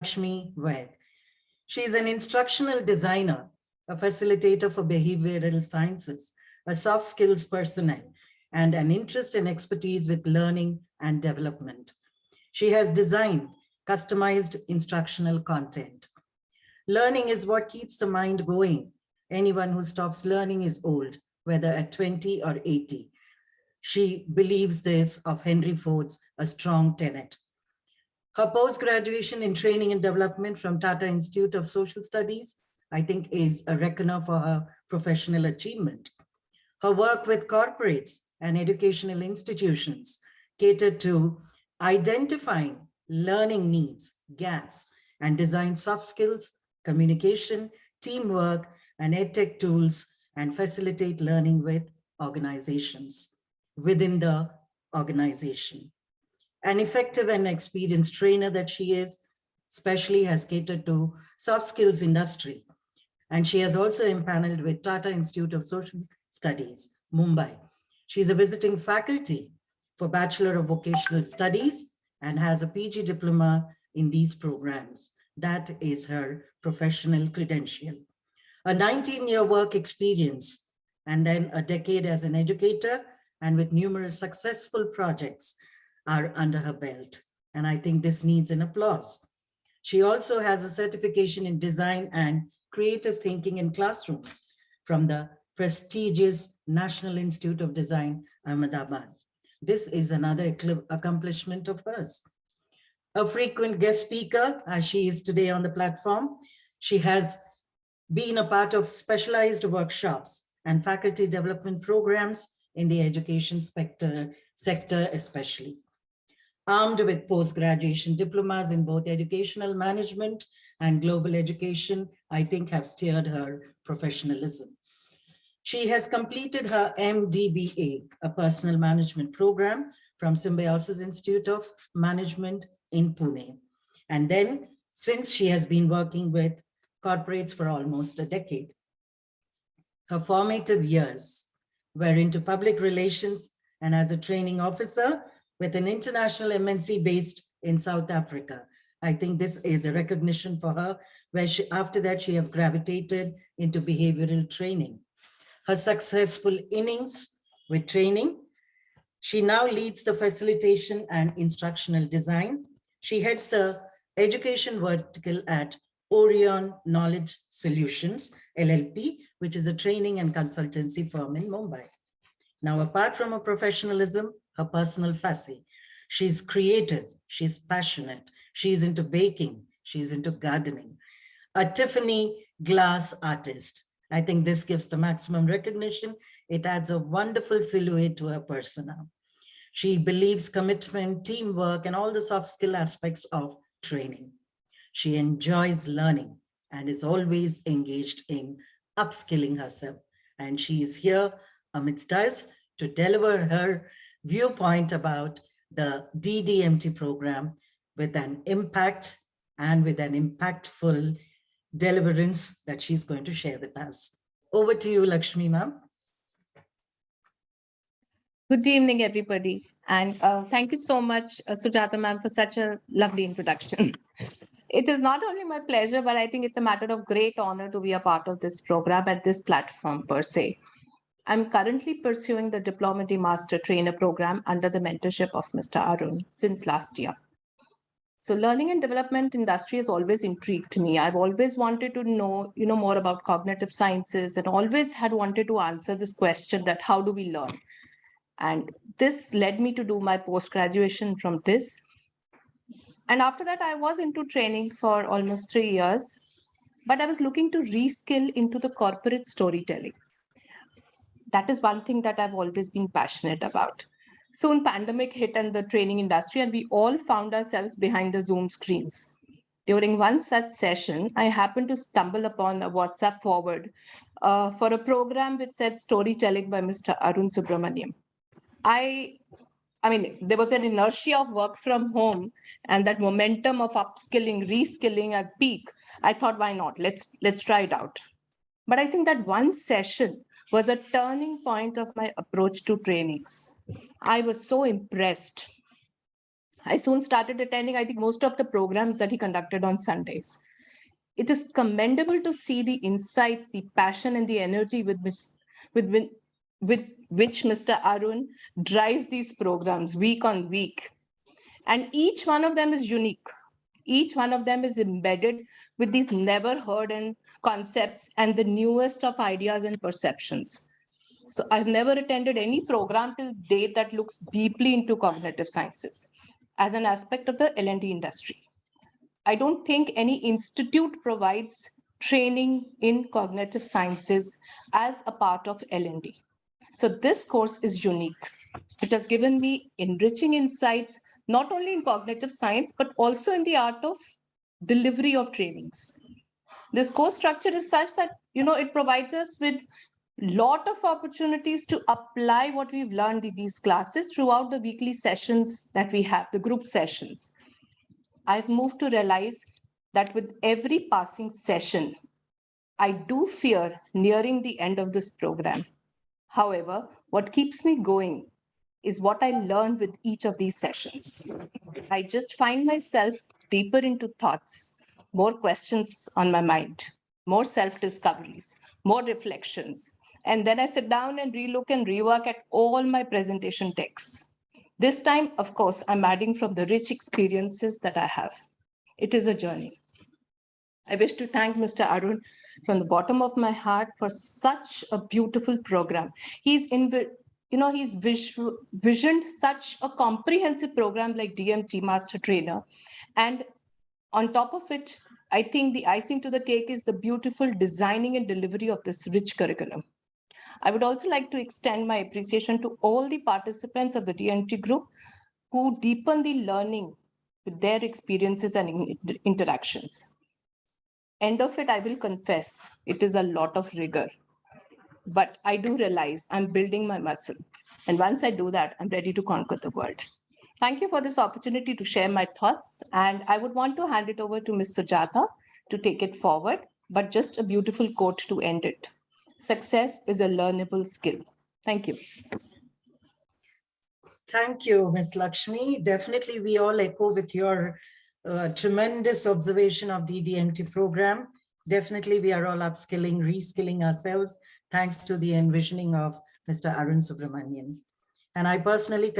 Lakshmi Vaid. She is an instructional designer, a facilitator for behavioral sciences, a soft skills personnel, and an interest and expertise with learning and development. She has designed customized instructional content. Learning is what keeps the mind going. Anyone who stops learning is old, whether at 20 or 80. She believes this of Henry Ford's a strong tenet. Her post-graduation in training and development from Tata Institute of Social Studies, I think, is a reckoner for her professional achievement. Her work with corporates and educational institutions catered to identifying learning needs, gaps, and design soft skills, communication, teamwork, and edtech tools, and facilitate learning with organizations within the organization. An effective and experienced trainer that she is, especially has catered to soft skills industry. And she has also empaneled with Tata Institute of Social Studies, Mumbai. She's a visiting faculty for Bachelor of Vocational Studies and has a PG diploma in these programs. That is her professional credential. A 19-year work experience and then a decade as an educator and with numerous successful projects are under her belt. And I think this needs an applause. She also has a certification in design and creative thinking in classrooms from the prestigious National Institute of Design, Ahmedabad. This is another accomplishment of hers. A frequent guest speaker, as she is today on the platform, she has been a part of specialized workshops and faculty development programs in the education sector especially. Armed with post-graduation diplomas in both educational management and global education, I think have steered her professionalism. She has completed her MDBA, a personal management program from Symbiosis Institute of Management in Pune. And then since she has been working with corporates for almost a decade. Her formative years were into public relations and as a training officer with an international MNC based in South Africa. I think this is a recognition for her, where after that she has gravitated into behavioral training. Her successful innings with training, she now leads the facilitation and instructional design. She heads the education vertical at Orion Knowledge Solutions, LLP, which is a training and consultancy firm in Mumbai. Now, apart from her professionalism, her personal facet, she's creative, she's passionate, she's into baking, she's into gardening. A Tiffany glass artist. I think this gives the maximum recognition. It adds a wonderful silhouette to her persona. She believes commitment, teamwork, and all the soft skill aspects of training. She enjoys learning and is always engaged in upskilling herself. And she is here amidst us to deliver her viewpoint about the DDMT program with an impact and with an impactful deliverance that she's going to share with us. Over to you, Lakshmi ma'am. Good evening, everybody. And thank you so much, Sujata ma'am, for such a lovely introduction. It is not only my pleasure, but I think it's a matter of great honor to be a part of this program at this platform per se. I'm currently pursuing the Diplome de Master Trainer program under the mentorship of Mr. Arun since last year. So learning and development industry has always intrigued me. I've always wanted to know, more about cognitive sciences and always had wanted to answer this question that how do we learn? And this led me to do my post-graduation from this. And after that, I was into training for almost 3 years, but I was looking to reskill into the corporate storytelling. That is one thing that I've always been passionate about. Soon pandemic hit in the training industry and we all found ourselves behind the Zoom screens. During one such session, I happened to stumble upon a WhatsApp forward for a program which said storytelling by Mr. Arun Subramaniam. I mean, there was an inertia of work from home and that momentum of upskilling, reskilling at peak. I thought, why not? Let's try it out. But I think that one session was a turning point of my approach to trainings. I was so impressed. I soon started attending, I think, most of the programs that he conducted on Sundays. It is commendable to see the insights, the passion, and the energy with, with, with which Mr. Arun drives these programs week on week. And each one of them is unique. Each one of them is embedded with these never heard and concepts and the newest of ideas and perceptions. So I've never attended any program till date that looks deeply into cognitive sciences as an aspect of the L&D industry. I don't think any institute provides training in cognitive sciences as a part of L&D. So this course is unique. It has given me enriching insights, not only in cognitive science, but also in the art of delivery of trainings. This course structure is such that, it provides us with lot of opportunities to apply what we've learned in these classes throughout the weekly sessions that we have, the group sessions. I've moved to realize that with every passing session, I do fear nearing the end of this program. However, what keeps me going is what I learned with each of these sessions. I just find myself deeper into thoughts, more questions on my mind, more self-discoveries, more reflections. And then I sit down and relook and rework at all my presentation texts. This time, of course, I'm adding from the rich experiences that I have. It is a journey. I wish to thank Mr. Arun from the bottom of my heart for such a beautiful program. He's visioned such a comprehensive program like DMT Master Trainer. And on top of it, I think the icing to the cake is the beautiful designing and delivery of this rich curriculum. I would also like to extend my appreciation to all the participants of the DMT group who deepen the learning with their experiences and interactions. End of it, I will confess, it is a lot of rigor. But I do realize I'm building my muscle. And once I do that, I'm ready to conquer the world. Thank you for this opportunity to share my thoughts. And I would want to hand it over to Ms. Sujata to take it forward, but just a beautiful quote to end it. Success is a learnable skill. Thank you. Thank you, Ms. Lakshmi. Definitely, we all echo with your tremendous observation of the DMT program. Definitely, we are all upskilling, reskilling ourselves, thanks to the envisioning of Mr. Arun Subramanian. And I personally